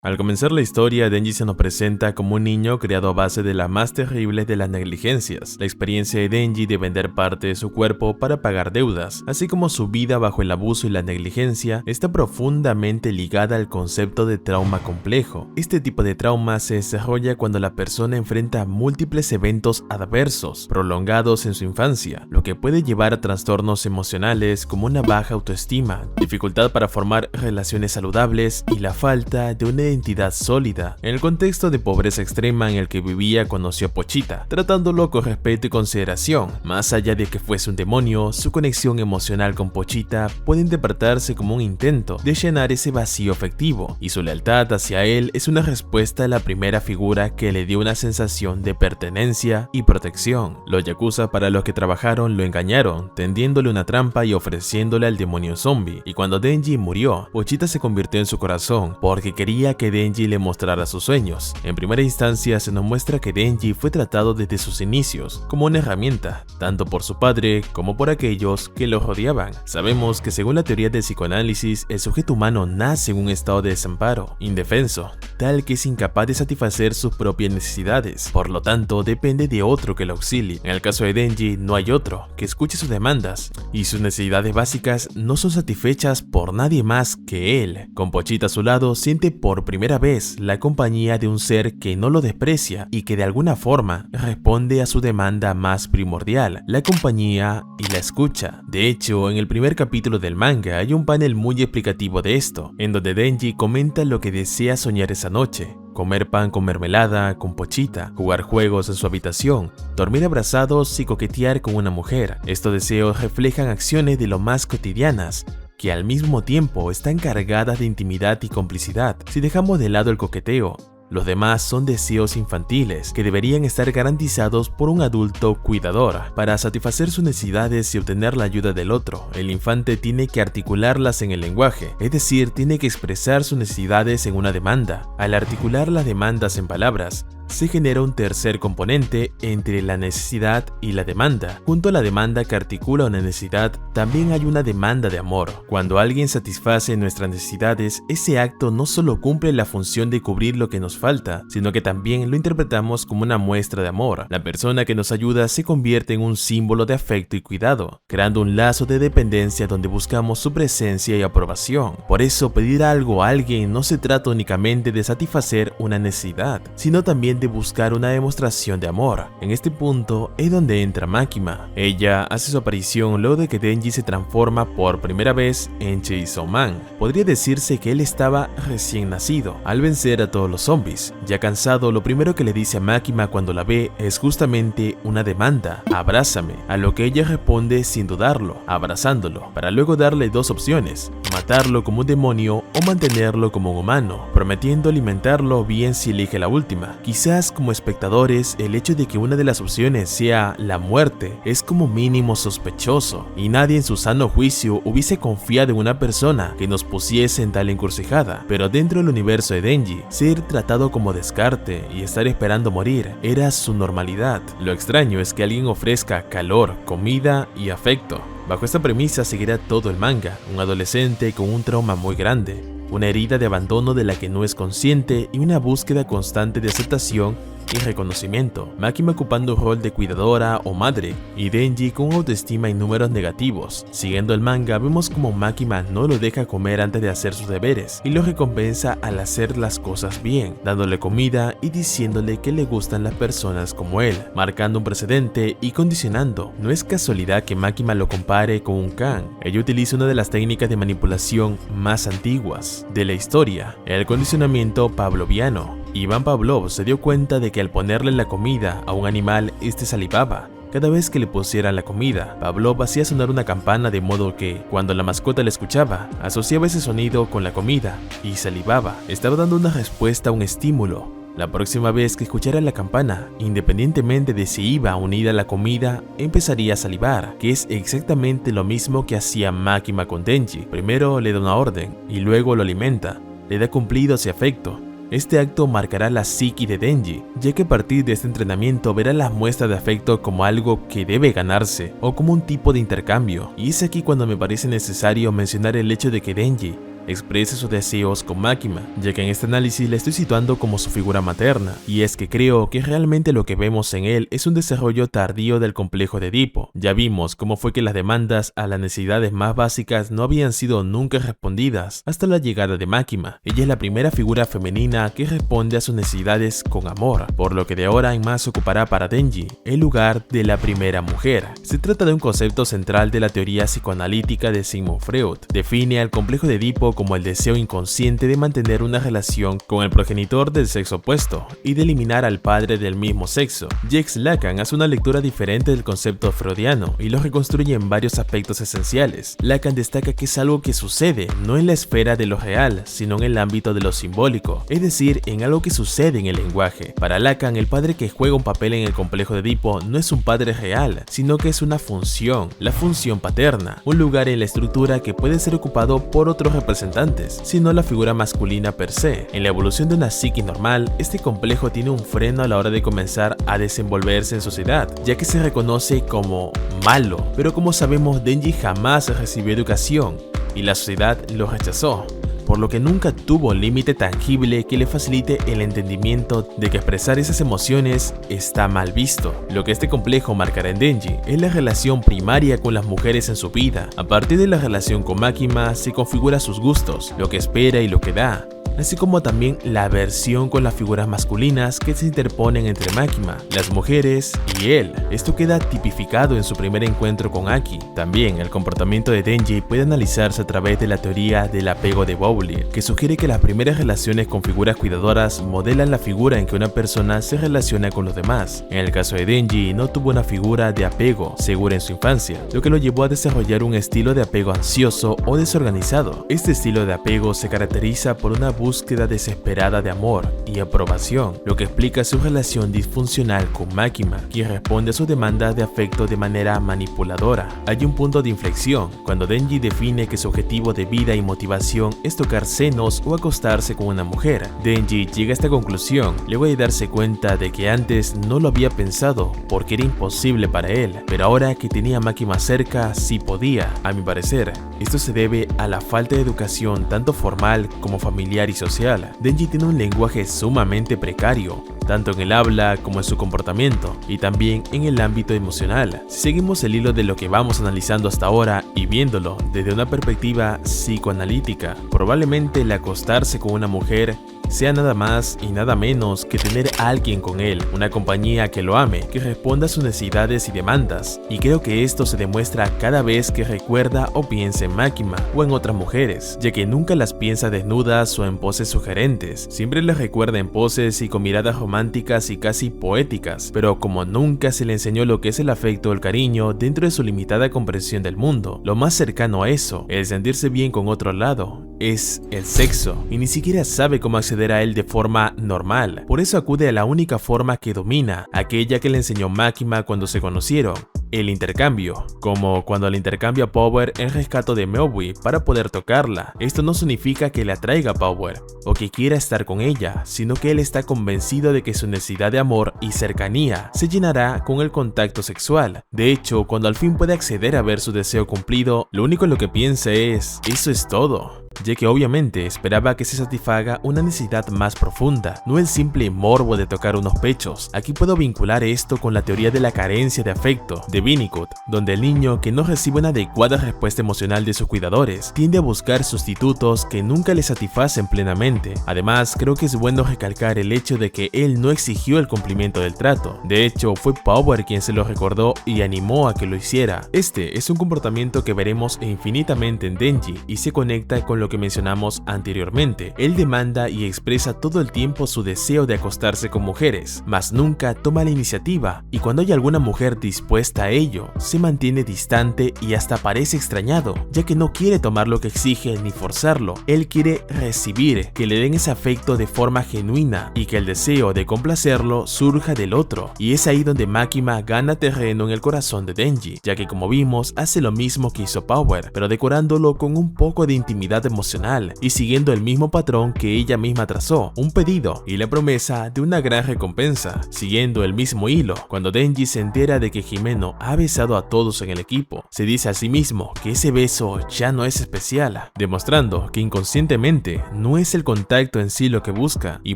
Al comenzar la historia, Denji se nos presenta como un niño criado a base de la más terrible de las negligencias, la experiencia de Denji de vender parte de su cuerpo para pagar deudas, así como su vida bajo el abuso y la negligencia, está profundamente ligada al concepto de trauma complejo. Este tipo de trauma se desarrolla cuando la persona enfrenta múltiples eventos adversos, prolongados en su infancia, lo que puede llevar a trastornos emocionales como una baja autoestima, dificultad para formar relaciones saludables y la falta de una identidad sólida. En el contexto de pobreza extrema en el que vivía, conoció a Pochita, tratándolo con respeto y consideración. Más allá de que fuese un demonio, su conexión emocional con Pochita puede interpretarse como un intento de llenar ese vacío afectivo, y su lealtad hacia él es una respuesta a la primera figura que le dio una sensación de pertenencia y protección. Los yakuza para los que trabajaron lo engañaron, tendiéndole una trampa y ofreciéndole al demonio zombie, y cuando Denji murió, Pochita se convirtió en su corazón porque quería que Denji le mostrara sus sueños. En primera instancia se nos muestra que Denji fue tratado desde sus inicios como una herramienta, tanto por su padre como por aquellos que lo rodeaban. Sabemos que según la teoría del psicoanálisis, el sujeto humano nace en un estado de desamparo, indefenso, tal que es incapaz de satisfacer sus propias necesidades, por lo tanto depende de otro que lo auxilie. En el caso de Denji no hay otro que escuche sus demandas, y sus necesidades básicas no son satisfechas por nadie más que él. Con Pochita a su lado, siente por primera vez la compañía de un ser que no lo desprecia y que de alguna forma responde a su demanda más primordial, la compañía y la escucha. De hecho, en el primer capítulo del manga hay un panel muy explicativo de esto, en donde Denji comenta lo que desea soñar esa noche: comer pan con mermelada con Pochita, jugar juegos en su habitación, dormir abrazados y coquetear con una mujer. Estos deseos reflejan acciones de lo más cotidianas, que al mismo tiempo están cargadas de intimidad y complicidad. Si dejamos de lado el coqueteo, los demás son deseos infantiles que deberían estar garantizados por un adulto cuidador. Para satisfacer sus necesidades y obtener la ayuda del otro, el infante tiene que articularlas en el lenguaje, es decir, tiene que expresar sus necesidades en una demanda. Al articular las demandas en palabras, se genera un tercer componente entre la necesidad y la demanda. Junto a la demanda que articula una necesidad, también hay una demanda de amor. Cuando alguien satisface nuestras necesidades, ese acto no solo cumple la función de cubrir lo que nos falta, sino que también lo interpretamos como una muestra de amor. La persona que nos ayuda se convierte en un símbolo de afecto y cuidado, creando un lazo de dependencia donde buscamos su presencia y aprobación. Por eso, pedir algo a alguien no se trata únicamente de satisfacer una necesidad, sino también de buscar una demostración de amor. En este punto es donde entra Makima. Ella hace su aparición luego de que Denji se transforma por primera vez en Chainsaw Man. Podría decirse que él estaba recién nacido al vencer a todos los zombies. Ya cansado, lo primero que le dice a Makima cuando la ve es justamente una demanda: abrázame, a lo que ella responde sin dudarlo, abrazándolo, para luego darle dos opciones: matarlo como un demonio o mantenerlo como un humano, prometiendo alimentarlo bien si elige la última. Quizás como espectadores, el hecho de que una de las opciones sea la muerte es como mínimo sospechoso, y nadie en su sano juicio hubiese confiado en una persona que nos pusiese en tal encrucijada. Pero dentro del universo de Denji, ser tratado como descarte y estar esperando morir era su normalidad. Lo extraño es que alguien ofrezca calor, comida y afecto. Bajo esta premisa seguirá todo el manga: un adolescente con un trauma muy grande, una herida de abandono de la que no es consciente y una búsqueda constante de aceptación y reconocimiento. Makima ocupando un rol de cuidadora o madre, y Denji con autoestima y números negativos. Siguiendo el manga, vemos como Makima no lo deja comer antes de hacer sus deberes y lo recompensa al hacer las cosas bien, dándole comida y diciéndole que le gustan las personas como él, marcando un precedente y condicionando. No es casualidad que Makima lo compare con un kan. Ella utiliza una de las técnicas de manipulación más antiguas de la historia, el condicionamiento pavloviano. Ivan Pavlov se dio cuenta de que al ponerle la comida a un animal, este salivaba. Cada vez que le pusieran la comida, Pavlov hacía sonar una campana, de modo que, cuando la mascota la escuchaba, asociaba ese sonido con la comida y salivaba. Estaba dando una respuesta a un estímulo. La próxima vez que escuchara la campana, independientemente de si iba unida a la comida, empezaría a salivar, que es exactamente lo mismo que hacía Makima con Denji. Primero le da una orden y luego lo alimenta, le da cumplidos y afecto. Este acto marcará la psique de Denji, ya que a partir de este entrenamiento verá las muestras de afecto como algo que debe ganarse o como un tipo de intercambio. Y es aquí cuando me parece necesario mencionar el hecho de que Denji exprese sus deseos con Makima, ya que en este análisis le estoy situando como su figura materna, y es que creo que realmente lo que vemos en él es un desarrollo tardío del complejo de Edipo. Ya vimos cómo fue que las demandas a las necesidades más básicas no habían sido nunca respondidas hasta la llegada de Makima. Ella es la primera figura femenina que responde a sus necesidades con amor, por lo que de ahora en más ocupará para Denji el lugar de la primera mujer. Se trata de un concepto central de la teoría psicoanalítica de Sigmund Freud. Define al complejo de Edipo como el deseo inconsciente de mantener una relación con el progenitor del sexo opuesto y de eliminar al padre del mismo sexo. Jacques Lacan hace una lectura diferente del concepto freudiano y lo reconstruye en varios aspectos esenciales. Lacan destaca que es algo que sucede no en la esfera de lo real, sino en el ámbito de lo simbólico, es decir, en algo que sucede en el lenguaje. Para Lacan, el padre que juega un papel en el complejo de Edipo no es un padre real, sino que es una función, la función paterna, un lugar en la estructura que puede ser ocupado por otros representantes, sino la figura masculina per se. En la evolución de una psique normal, este complejo tiene un freno a la hora de comenzar a desenvolverse en sociedad, ya que se reconoce como malo, pero como sabemos, Denji jamás recibió educación y la sociedad lo rechazó, por lo que nunca tuvo un límite tangible que le facilite el entendimiento de que expresar esas emociones está mal visto. Lo que este complejo marcará en Denji es la relación primaria con las mujeres en su vida. A partir de la relación con Makima se configura sus gustos, lo que espera y lo que da, así como también la aversión con las figuras masculinas que se interponen entre Makima, las mujeres y él. Esto queda tipificado en su primer encuentro con Aki. También el comportamiento de Denji puede analizarse a través de la teoría del apego de Bowley, que sugiere que las primeras relaciones con figuras cuidadoras modelan la figura en que una persona se relaciona con los demás. En el caso de Denji, no tuvo una figura de apego segura en su infancia, lo que lo llevó a desarrollar un estilo de apego ansioso o desorganizado. Este estilo de apego se caracteriza por una búsqueda desesperada de amor y aprobación, lo que explica su relación disfuncional con Makima, quien responde a sus demandas de afecto de manera manipuladora. Hay un punto de inflexión cuando Denji define que su objetivo de vida y motivación es tocar senos o acostarse con una mujer. Denji llega a esta conclusión luego de darse cuenta de que antes no lo había pensado porque era imposible para él, pero ahora que tenía a Makima cerca sí podía. A mi parecer, esto se debe a la falta de educación tanto formal como familiar y social. Denji tiene un lenguaje sumamente precario, tanto en el habla como en su comportamiento, y también en el ámbito emocional. Si seguimos el hilo de lo que vamos analizando hasta ahora y viéndolo desde una perspectiva psicoanalítica, probablemente el acostarse con una mujer sea nada más y nada menos que tener a alguien con él, una compañía que lo ame, que responda a sus necesidades y demandas, y creo que esto se demuestra cada vez que recuerda o piensa en Makima o en otras mujeres, ya que nunca las piensa desnudas o en poses sugerentes, siempre las recuerda en poses y con miradas románticas y casi poéticas, pero como nunca se le enseñó lo que es el afecto o el cariño dentro de su limitada comprensión del mundo, lo más cercano a eso, el sentirse bien con otro lado, es el sexo, y ni siquiera sabe cómo acceder a él de forma normal. Por eso acude a la única forma que domina, aquella que le enseñó Makima cuando se conocieron: el intercambio, como cuando le intercambia a Power en rescate de Meowi para poder tocarla. Esto no significa que le atraiga a Power o que quiera estar con ella, sino que él está convencido de que su necesidad de amor y cercanía se llenará con el contacto sexual. De hecho, cuando al fin puede acceder a ver su deseo cumplido, lo único en lo que piensa es: eso es todo, ya que obviamente esperaba que se satisfaga una necesidad más profunda, no el simple morbo de tocar unos pechos. Aquí puedo vincular esto con la teoría de la carencia de afecto de Winnicott, donde el niño que no recibe una adecuada respuesta emocional de sus cuidadores tiende a buscar sustitutos que nunca le satisfacen plenamente. Además, creo que es bueno recalcar el hecho de que él no exigió el cumplimiento del trato. De hecho, fue Power quien se lo recordó y animó a que lo hiciera. Este es un comportamiento que veremos infinitamente en Denji y se conecta con lo que mencionamos anteriormente. Él demanda y expresa todo el tiempo su deseo de acostarse con mujeres, mas nunca toma la iniciativa, y cuando hay alguna mujer dispuesta a ello, se mantiene distante y hasta parece extrañado, ya que no quiere tomar lo que exige ni forzarlo. Él quiere recibir, que le den ese afecto de forma genuina y que el deseo de complacerlo surja del otro, y es ahí donde Makima gana terreno en el corazón de Denji, ya que como vimos hace lo mismo que hizo Power, pero decorándolo con un poco de intimidad emocional emocional y siguiendo el mismo patrón que ella misma trazó, un pedido y la promesa de una gran recompensa. Siguiendo el mismo hilo, cuando Denji se entera de que Himeno ha besado a todos en el equipo, se dice a sí mismo que ese beso ya no es especial, demostrando que inconscientemente no es el contacto en sí lo que busca y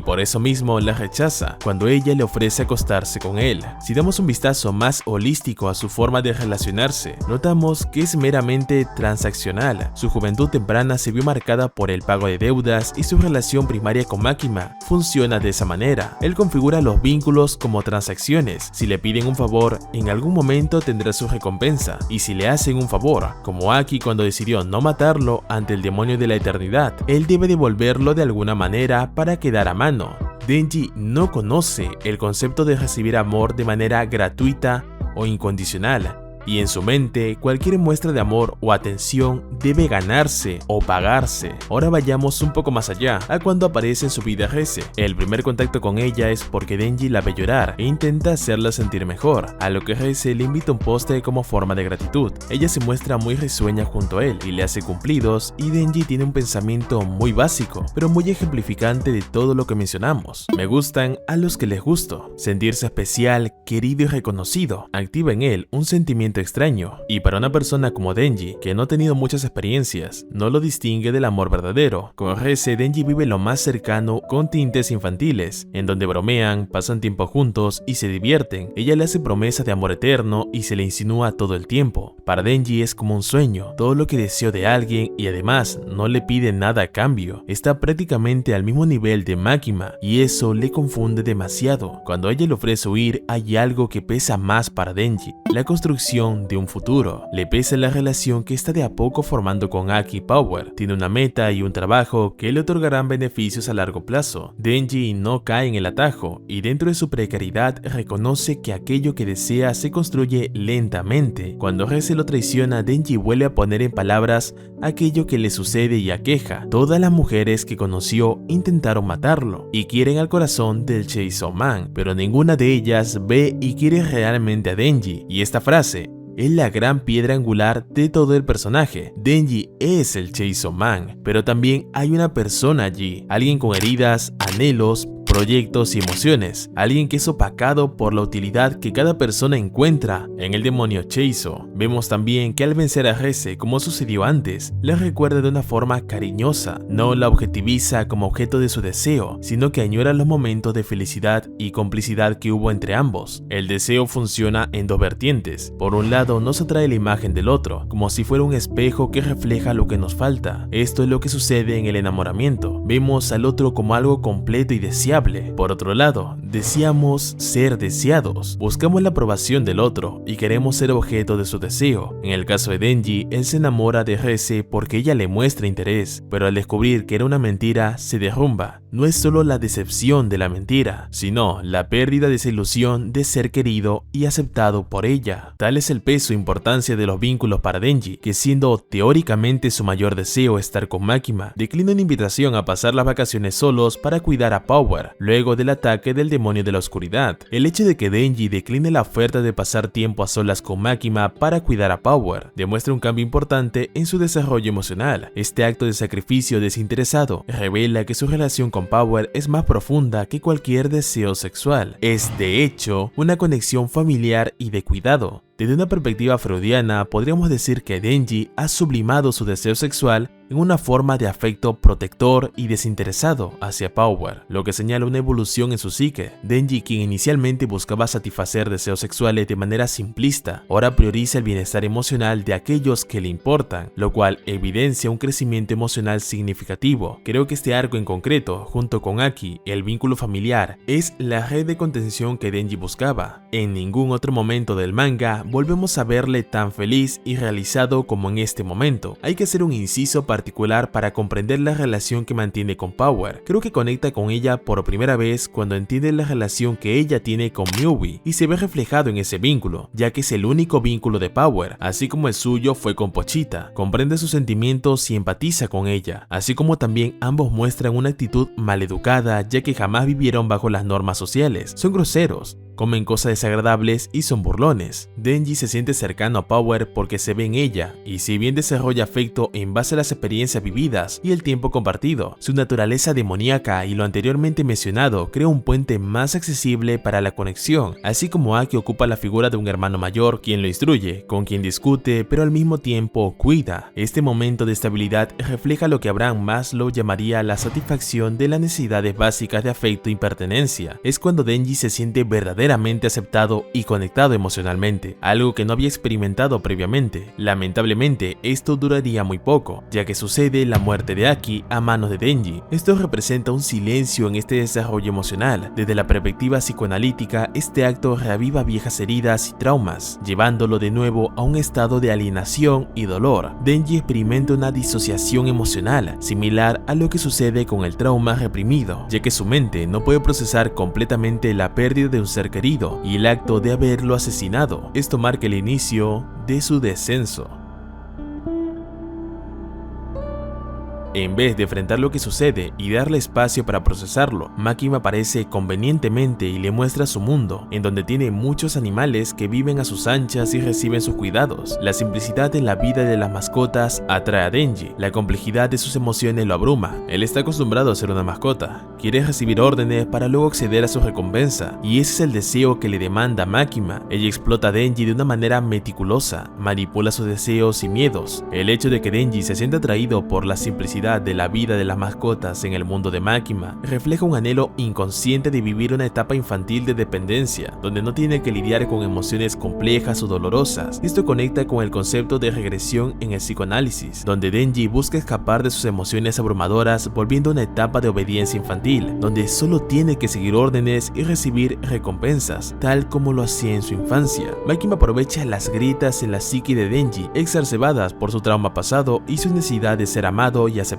por eso mismo la rechaza cuando ella le ofrece acostarse con él. Si damos un vistazo más holístico a su forma de relacionarse, notamos que es meramente transaccional. Su juventud temprana se vio marcada por el pago de deudas y su relación primaria con Makima funciona de esa manera. Él configura los vínculos como transacciones. Si le piden un favor, en algún momento tendrá su recompensa, y si le hacen un favor, como Aki cuando decidió no matarlo ante el demonio de la eternidad, él debe devolverlo de alguna manera para quedar a mano. Denji no conoce el concepto de recibir amor de manera gratuita o incondicional, y en su mente cualquier muestra de amor o atención debe ganarse o pagarse. Ahora vayamos un poco más allá, a cuando aparece en su vida Reze. El primer contacto con ella es porque Denji la ve llorar e intenta hacerla sentir mejor, a lo que Reze le invita un postre como forma de gratitud. Ella se muestra muy risueña junto a él y le hace cumplidos, y Denji tiene un pensamiento muy básico, pero muy ejemplificante de todo lo que mencionamos. Me gustan a los que les gusto. Sentirse especial, querido y reconocido activa en él un sentimiento extraño, y para una persona como Denji, que no ha tenido muchas experiencias, no lo distingue del amor verdadero. Con Reze, Denji vive lo más cercano con tintes infantiles, en donde bromean, pasan tiempo juntos y se divierten. Ella le hace promesas de amor eterno y se le insinúa todo el tiempo. Para Denji es como un sueño, todo lo que deseó de alguien, y además no le pide nada a cambio. Está prácticamente al mismo nivel de Makima y eso le confunde demasiado. Cuando ella le ofrece huir, hay algo que pesa más para Denji: la construcción de un futuro. Le pesa la relación que está de a poco formando con Aki Power. Tiene una meta y un trabajo que le otorgarán beneficios a largo plazo. Denji no cae en el atajo y dentro de su precariedad reconoce que aquello que desea se construye lentamente. Cuando Reze lo traiciona, Denji vuelve a poner en palabras aquello que le sucede y aqueja. Todas las mujeres que conoció intentaron matarlo y quieren al corazón del Chainsaw Man, pero ninguna de ellas ve y quiere realmente a Denji, y esta frase es la gran piedra angular de todo el personaje. Denji es el Chainsaw Man, pero también hay una persona allí, alguien con heridas, anhelos, proyectos y emociones, alguien que es opacado por la utilidad que cada persona encuentra en el demonio Chainsaw. Vemos también que al vencer a Reze, como sucedió antes, la recuerda de una forma cariñosa, no la objetiviza como objeto de su deseo, sino que añora los momentos de felicidad y complicidad que hubo entre ambos. El deseo funciona en dos vertientes. Por un lado, nos atrae la imagen del otro, como si fuera un espejo que refleja lo que nos falta. Esto es lo que sucede en el enamoramiento. Vemos al otro como algo completo y deseable. Por otro lado, deseamos ser deseados. Buscamos la aprobación del otro y queremos ser objeto de su deseo. En el caso de Denji, él se enamora de Reze porque ella le muestra interés, pero al descubrir que era una mentira, se derrumba. No es solo la decepción de la mentira, sino la pérdida de esa ilusión de ser querido y aceptado por ella. Tal es el peso e importancia de los vínculos para Denji, que siendo teóricamente su mayor deseo estar con Makima, declina una invitación a pasar las vacaciones solos para cuidar a Power, luego del ataque del demonio de la oscuridad. El hecho de que Denji decline la oferta de pasar tiempo a solas con Makima para cuidar a Power demuestra un cambio importante en su desarrollo emocional. Este acto de sacrificio desinteresado revela que su relación con Power es más profunda que cualquier deseo sexual. Es, de hecho, una conexión familiar y de cuidado. Desde una perspectiva freudiana, podríamos decir que Denji ha sublimado su deseo sexual en una forma de afecto protector y desinteresado hacia Power, lo que señala una evolución en su psique. Denji, quien inicialmente buscaba satisfacer deseos sexuales de manera simplista, ahora prioriza el bienestar emocional de aquellos que le importan, lo cual evidencia un crecimiento emocional significativo. Creo que este arco en concreto, junto con Aki, el vínculo familiar, es la red de contención que Denji buscaba. En ningún otro momento del manga volvemos a verle tan feliz y realizado como en este momento. Hay que hacer un inciso particular para comprender la relación que mantiene con Power. Creo que conecta con ella por primera vez cuando entiende la relación que ella tiene con Miui y se ve reflejado en ese vínculo, ya que es el único vínculo de Power, así como el suyo fue con Pochita. Comprende sus sentimientos y empatiza con ella, así como también ambos muestran una actitud maleducada, ya que jamás vivieron bajo las normas sociales. Son groseros, comen cosas desagradables y son burlones. Denji se siente cercano a Power porque se ve en ella, y si bien desarrolla afecto en base a las experiencias vividas y el tiempo compartido, su naturaleza demoníaca y lo anteriormente mencionado crea un puente más accesible para la conexión, así como Aki ocupa la figura de un hermano mayor quien lo instruye, con quien discute pero al mismo tiempo cuida. Este momento de estabilidad refleja lo que Abraham Maslow llamaría la satisfacción de las necesidades básicas de afecto y pertenencia. Es cuando Denji se siente verdaderamente aceptado y conectado emocionalmente, algo que no había experimentado previamente. Lamentablemente, esto duraría muy poco, ya que sucede la muerte de Aki a manos de Denji. Esto representa un silencio en este desarrollo emocional. Desde la perspectiva psicoanalítica, este acto reaviva viejas heridas y traumas, llevándolo de nuevo a un estado de alienación y dolor. Denji experimenta una disociación emocional, similar a lo que sucede con el trauma reprimido, ya que su mente no puede procesar completamente la pérdida de un ser querido y el acto de haberlo asesinado. Esto marca el inicio de su descenso. En vez de enfrentar lo que sucede y darle espacio para procesarlo, Makima aparece convenientemente y le muestra su mundo, en donde tiene muchos animales que viven a sus anchas y reciben sus cuidados. La simplicidad en la vida de las mascotas atrae a Denji, la complejidad de sus emociones lo abruma. Él está acostumbrado a ser una mascota, quiere recibir órdenes para luego acceder a su recompensa, y ese es el deseo que le demanda Makima. Ella explota a Denji de una manera meticulosa, manipula sus deseos y miedos. El hecho de que Denji se sienta atraído por la simplicidad de la vida de las mascotas en el mundo de Makima refleja un anhelo inconsciente de vivir una etapa infantil de dependencia, donde no tiene que lidiar con emociones complejas o dolorosas. Esto conecta con el concepto de regresión en el psicoanálisis, donde Denji busca escapar de sus emociones abrumadoras volviendo a una etapa de obediencia infantil, donde solo tiene que seguir órdenes y recibir recompensas, tal como lo hacía en su infancia. Makima aprovecha las grietas en la psique de Denji, exacerbadas por su trauma pasado y su necesidad de ser amado y aceptado,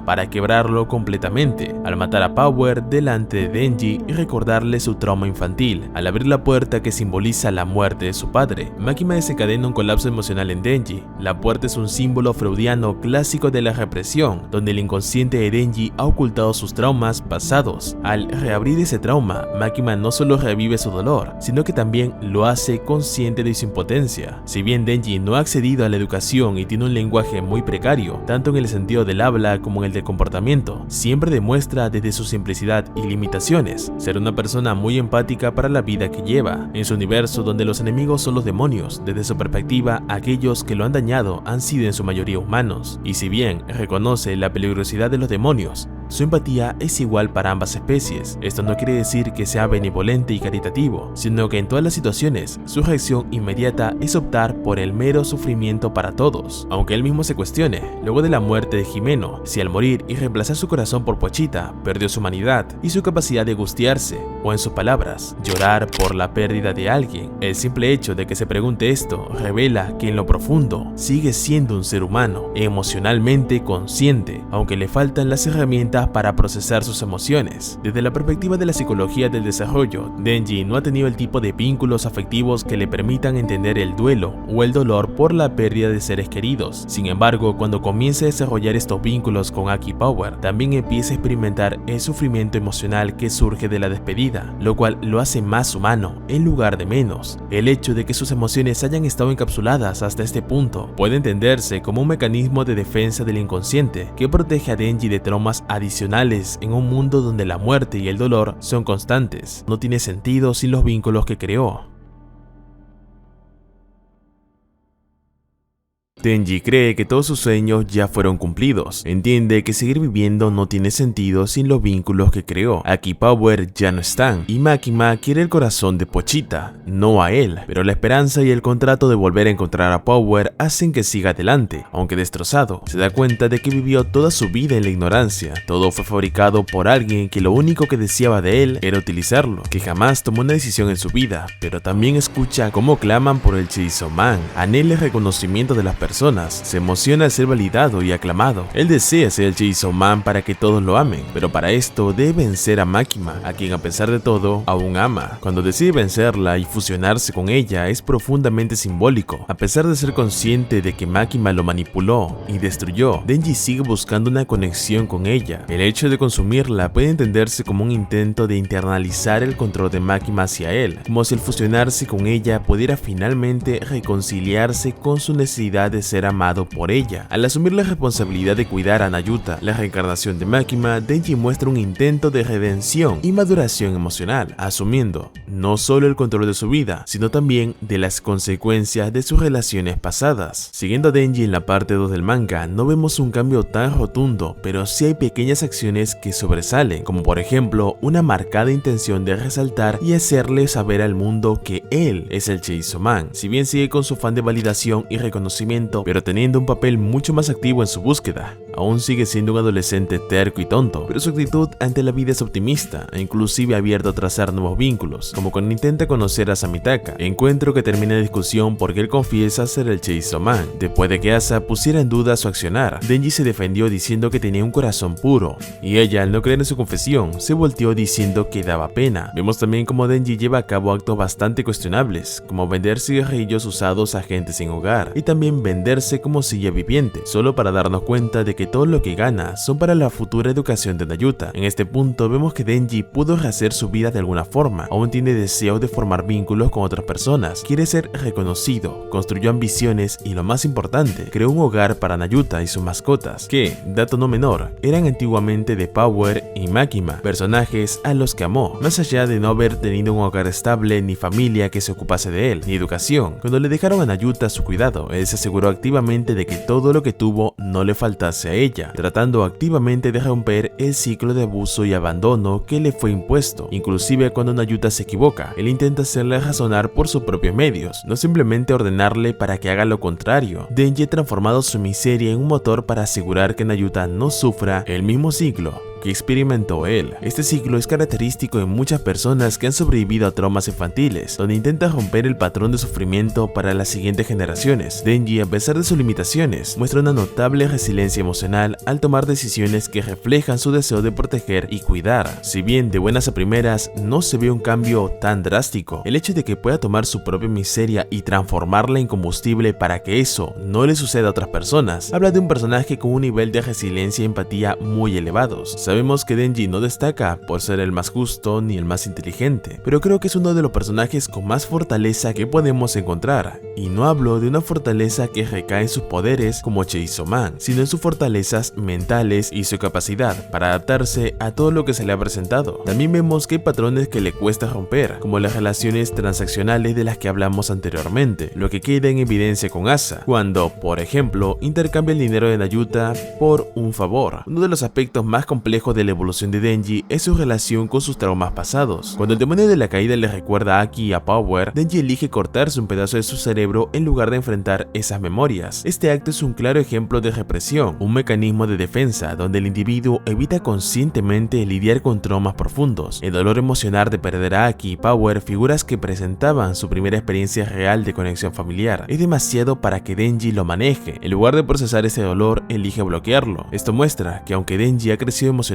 para quebrarlo completamente, al matar a Power delante de Denji y recordarle su trauma infantil. Al abrir la puerta que simboliza la muerte de su padre, Makima desencadena un colapso emocional en Denji. La puerta es un símbolo freudiano clásico de la represión, donde el inconsciente de Denji ha ocultado sus traumas pasados. Al reabrir ese trauma, Makima no solo revive su dolor, sino que también lo hace consciente de su impotencia. Si bien Denji no ha accedido a la educación y tiene un lenguaje muy precario, tanto en el sentido del habla como en el de comportamiento, siempre demuestra desde su simplicidad y limitaciones ser una persona muy empática para la vida que lleva. En su universo donde los enemigos son los demonios, desde su perspectiva aquellos que lo han dañado han sido en su mayoría humanos, y si bien reconoce la peligrosidad de los demonios, su empatía es igual para ambas especies. Esto no quiere decir que sea benevolente y caritativo, sino que en todas las situaciones su reacción inmediata es optar por el mero sufrimiento para todos, aunque él mismo se cuestione, luego de la muerte de Himeno, si al morir y reemplazar su corazón por Pochita, perdió su humanidad y su capacidad de angustiarse, o en sus palabras, llorar por la pérdida de alguien. El simple hecho de que se pregunte esto revela que en lo profundo sigue siendo un ser humano, emocionalmente consciente, aunque le faltan las herramientas para procesar sus emociones. Desde la perspectiva de la psicología del desarrollo, Denji no ha tenido el tipo de vínculos afectivos que le permitan entender el duelo o el dolor por la pérdida de seres queridos. Sin embargo, cuando comienza a desarrollar estos vínculos con Aki Power, también empieza a experimentar el sufrimiento emocional que surge de la despedida, lo cual lo hace más humano en lugar de menos. El hecho de que sus emociones hayan estado encapsuladas hasta este punto puede entenderse como un mecanismo de defensa del inconsciente que protege a Denji de traumas adicionales en un mundo donde la muerte y el dolor son constantes. No tiene sentido sin los vínculos que creó. Denji cree que todos sus sueños ya fueron cumplidos. Entiende que seguir viviendo no tiene sentido sin los vínculos que creó. Aki Power ya no están, y Makima quiere el corazón de Pochita, no a él. Pero la esperanza y el contrato de volver a encontrar a Power hacen que siga adelante, aunque destrozado. Se da cuenta de que vivió toda su vida en la ignorancia. Todo fue fabricado por alguien que lo único que deseaba de él era utilizarlo, que jamás tomó una decisión en su vida, pero también escucha cómo claman por el Chainsaw Man. Anhela el reconocimiento de las personas personas, se emociona al ser validado y aclamado. Él desea ser el Chainsaw Man para que todos lo amen, pero para esto debe vencer a Makima, a quien a pesar de todo, aún ama. Cuando decide vencerla y fusionarse con ella es profundamente simbólico. A pesar de ser consciente de que Makima lo manipuló y destruyó, Denji sigue buscando una conexión con ella. El hecho de consumirla puede entenderse como un intento de internalizar el control de Makima hacia él, como si al fusionarse con ella pudiera finalmente reconciliarse con su necesidad de ser amado por ella. Al asumir la responsabilidad de cuidar a Nayuta, la reencarnación de Makima, Denji muestra un intento de redención y maduración emocional, asumiendo no solo el control de su vida, sino también de las consecuencias de sus relaciones pasadas. Siguiendo a Denji en la parte 2 del manga, no vemos un cambio tan rotundo, pero sí hay pequeñas acciones que sobresalen, como por ejemplo una marcada intención de resaltar y hacerle saber al mundo que él es el Chainsaw Man. Si bien sigue con su afán de validación y reconocimiento, pero teniendo un papel mucho más activo en su búsqueda. Aún sigue siendo un adolescente terco y tonto, pero su actitud ante la vida es optimista e inclusive abierto a trazar nuevos vínculos, como cuando intenta conocer a Samitaka, encuentro que termina en discusión porque él confiesa ser el Chainsaw Man. Después de que Asa pusiera en duda su accionar, Denji se defendió diciendo que tenía un corazón puro, y ella, al no creer en su confesión, se volteó diciendo que daba pena. Vemos también cómo Denji lleva a cabo actos bastante cuestionables, como vender cigarrillos usados a gente sin hogar, y también venderse como silla viviente, solo para darnos cuenta de que todo lo que gana son para la futura educación de Nayuta. En este punto vemos que Denji pudo rehacer su vida de alguna forma, aún tiene deseo de formar vínculos con otras personas, quiere ser reconocido, construyó ambiciones y lo más importante, creó un hogar para Nayuta y sus mascotas, que, dato no menor, eran antiguamente de Power y Makima, personajes a los que amó, más allá de no haber tenido un hogar estable, ni familia que se ocupase de él, ni educación. Cuando le dejaron a Nayuta a su cuidado, él se aseguró activamente de que todo lo que tuvo no le faltase a ella, tratando activamente de romper el ciclo de abuso y abandono que le fue impuesto. Inclusive cuando Nayuta se equivoca, él intenta hacerle razonar por sus propios medios, no simplemente ordenarle para que haga lo contrario. Denji ha transformado su miseria en un motor para asegurar que Nayuta no sufra el mismo ciclo que experimentó él. Este ciclo es característico en muchas personas que han sobrevivido a traumas infantiles, donde intenta romper el patrón de sufrimiento para las siguientes generaciones. Denji, a pesar de sus limitaciones, muestra una notable resiliencia emocional al tomar decisiones que reflejan su deseo de proteger y cuidar. Si bien de buenas a primeras no se ve un cambio tan drástico, el hecho de que pueda tomar su propia miseria y transformarla en combustible para que eso no le suceda a otras personas, habla de un personaje con un nivel de resiliencia y empatía muy elevados. Sabemos que Denji no destaca por ser el más justo ni el más inteligente, pero creo que es uno de los personajes con más fortaleza que podemos encontrar, y no hablo de una fortaleza que recae en sus poderes como Chainsaw Man, sino en sus fortalezas mentales y su capacidad para adaptarse a todo lo que se le ha presentado. También vemos que hay patrones que le cuesta romper, como las relaciones transaccionales de las que hablamos anteriormente, lo que queda en evidencia con Asa, cuando, por ejemplo, intercambia el dinero de Nayuta por un favor. Uno de los aspectos más complejos de la evolución de Denji es su relación con sus traumas pasados. Cuando el demonio de la caída le recuerda a Aki y a Power, Denji elige cortarse un pedazo de su cerebro en lugar de enfrentar esas memorias. Este acto es un claro ejemplo de represión, un mecanismo de defensa donde el individuo evita conscientemente lidiar con traumas profundos. El dolor emocional de perder a Aki y Power, figuras que presentaban su primera experiencia real de conexión familiar, es demasiado para que Denji lo maneje. En lugar de procesar ese dolor, elige bloquearlo. Esto muestra que aunque Denji ha crecido emocionalmente,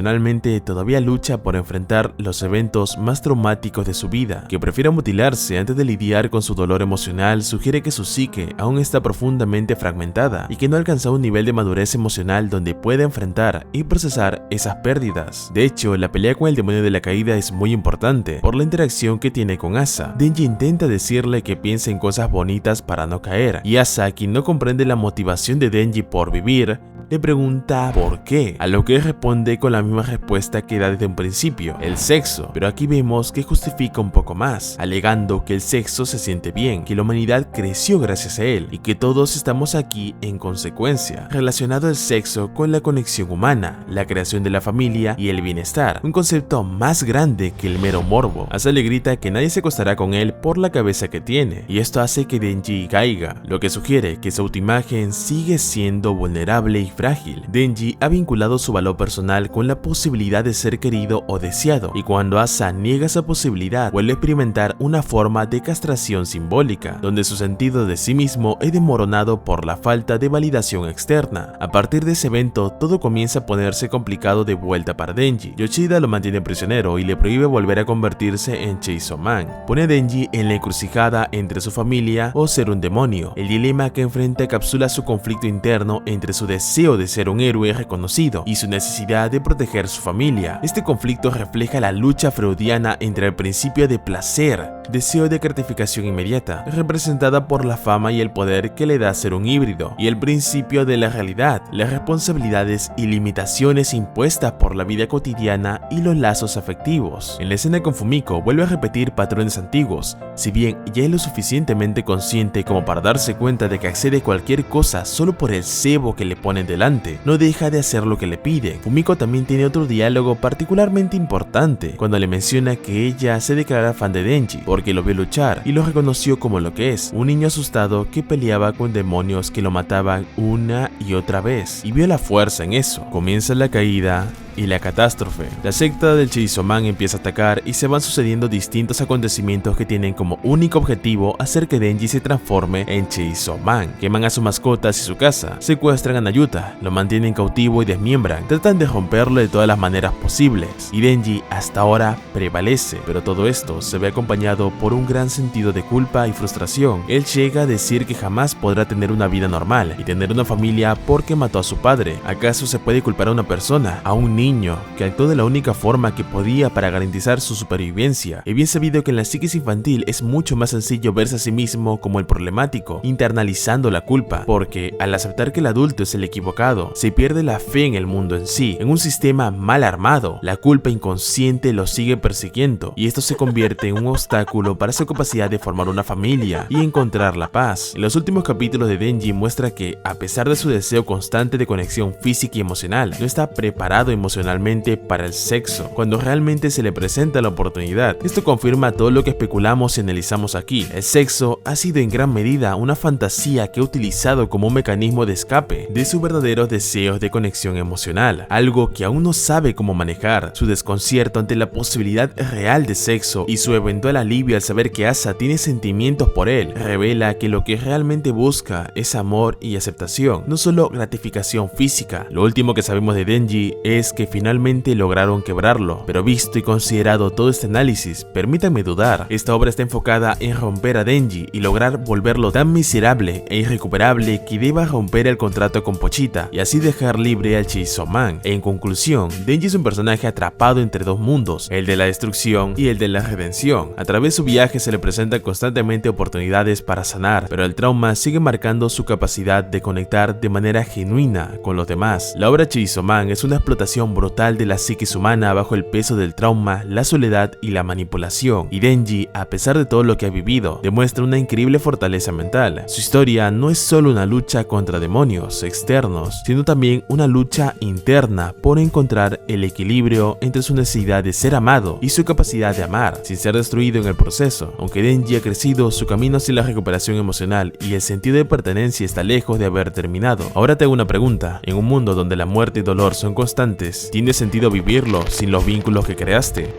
todavía lucha por enfrentar los eventos más traumáticos de su vida. Que prefiera mutilarse antes de lidiar con su dolor emocional sugiere que su psique aún está profundamente fragmentada y que no ha alcanzado un nivel de madurez emocional donde pueda enfrentar y procesar esas pérdidas. De hecho, la pelea con el demonio de la caída es muy importante por la interacción que tiene con Asa. Denji intenta decirle que piense en cosas bonitas para no caer, y Asa, quien no comprende la motivación de Denji por vivir, le pregunta ¿por qué? A lo que él responde con la misma respuesta que da desde un principio, el sexo, pero aquí vemos que justifica un poco más, alegando que el sexo se siente bien, que la humanidad creció gracias a él y que todos estamos aquí en consecuencia, relacionado el sexo con la conexión humana, la creación de la familia y el bienestar, un concepto más grande que el mero morbo. Asa le grita que nadie se acostará con él por la cabeza que tiene, y esto hace que Denji caiga, lo que sugiere que su autoimagen sigue siendo vulnerable y frágil. Denji ha vinculado su valor personal con la posibilidad de ser querido o deseado, y cuando Asa niega esa posibilidad, vuelve a experimentar una forma de castración simbólica, donde su sentido de sí mismo es desmoronado por la falta de validación externa. A partir de ese evento, todo comienza a ponerse complicado de vuelta para Denji. Yoshida lo mantiene prisionero y le prohíbe volver a convertirse en Chainsaw Man. Pone a Denji en la encrucijada entre su familia o ser un demonio. El dilema que enfrenta encapsula su conflicto interno entre su deseo de ser un héroe reconocido y su necesidad de proteger su familia. Este conflicto refleja la lucha freudiana entre el principio de placer, deseo de gratificación inmediata, representada por la fama y el poder que le da ser un híbrido, y el principio de la realidad, las responsabilidades y limitaciones impuestas por la vida cotidiana y los lazos afectivos. En la escena con Fumiko vuelve a repetir patrones antiguos. Si bien ya es lo suficientemente consciente como para darse cuenta de que accede a cualquier cosa solo por el cebo que le ponen delante, no deja de hacer lo que le piden. Fumiko también tiene otro diálogo particularmente importante, cuando le menciona que ella se declara fan de Denji porque lo vio luchar y lo reconoció como lo que es, un niño asustado que peleaba con demonios que lo mataban una y otra vez, y vio la fuerza en eso. Comienza la caída y la catástrofe. La secta del Chainsaw Man empieza a atacar y se van sucediendo distintos acontecimientos que tienen como único objetivo hacer que Denji se transforme en Chainsaw Man. Queman a sus mascotas y su casa, secuestran a Nayuta, lo mantienen cautivo y desmiembran, tratan de romperlo de todas las maneras posibles, y Denji hasta ahora prevalece, pero todo esto se ve acompañado por un gran sentido de culpa y frustración. Él llega a decir que jamás podrá tener una vida normal y tener una familia porque mató a su padre. ¿Acaso se puede culpar a una persona, a un niño que actuó de la única forma que podía para garantizar su supervivencia? Es bien sabido que en la psiquis infantil es mucho más sencillo verse a sí mismo como el problemático, internalizando la culpa, porque al aceptar que el adulto es el equivocado, se pierde la fe en el mundo en sí. En un sistema mal armado, la culpa inconsciente lo sigue persiguiendo, y esto se convierte en un obstáculo para su capacidad de formar una familia y encontrar la paz. En los últimos capítulos de Denji muestra que, a pesar de su deseo constante de conexión física y emocional, no está preparado emocionalmente para el sexo cuando realmente se le presenta la oportunidad. Esto confirma todo lo que especulamos y analizamos aquí. El sexo ha sido en gran medida una fantasía que ha utilizado como un mecanismo de escape de sus verdaderos deseos de conexión emocional, algo que aún no sabe cómo manejar. Su desconcierto ante la posibilidad real de sexo y su eventual alivio al saber que Asa tiene sentimientos por él revela que lo que realmente busca es amor y aceptación, no solo gratificación física. Lo último que sabemos de Denji es que finalmente lograron quebrarlo, pero visto y considerado todo este análisis, permítanme dudar, esta obra está enfocada en romper a Denji y lograr volverlo tan miserable e irrecuperable que deba romper el contrato con Pochita y así dejar libre al Chainsaw Man. En conclusión, Denji es un personaje atrapado entre dos mundos, el de la destrucción y el de la redención. A través de su viaje se le presentan constantemente oportunidades para sanar, pero el trauma sigue marcando su capacidad de conectar de manera genuina con los demás. La obra Chainsaw Man es una explotación brutal de la psiquis humana bajo el peso del trauma, la soledad y la manipulación, y Denji, a pesar de todo lo que ha vivido, demuestra una increíble fortaleza mental. Su historia no es solo una lucha contra demonios externos, sino también una lucha interna por encontrar el equilibrio entre su necesidad de ser amado y su capacidad de amar, sin ser destruido en el proceso. Aunque Denji ha crecido, su camino hacia la recuperación emocional y el sentido de pertenencia está lejos de haber terminado. Ahora te hago una pregunta: en un mundo donde la muerte y dolor son constantes, ¿tiene sentido vivirlo sin los vínculos que creaste?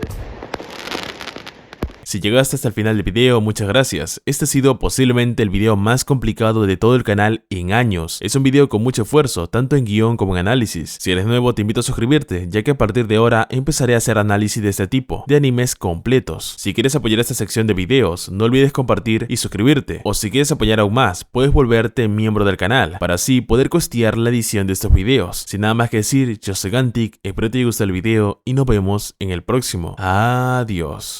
Si llegaste hasta el final del video, muchas gracias. Este ha sido posiblemente el video más complicado de todo el canal en años. Es un video con mucho esfuerzo, tanto en guión como en análisis. Si eres nuevo, te invito a suscribirte, ya que a partir de ahora empezaré a hacer análisis de este tipo, de animes completos. Si quieres apoyar esta sección de videos, no olvides compartir y suscribirte. O si quieres apoyar aún más, puedes volverte miembro del canal, para así poder costear la edición de estos videos. Sin nada más que decir, yo soy Gantic, espero te haya gustado el video y nos vemos en el próximo. Adiós.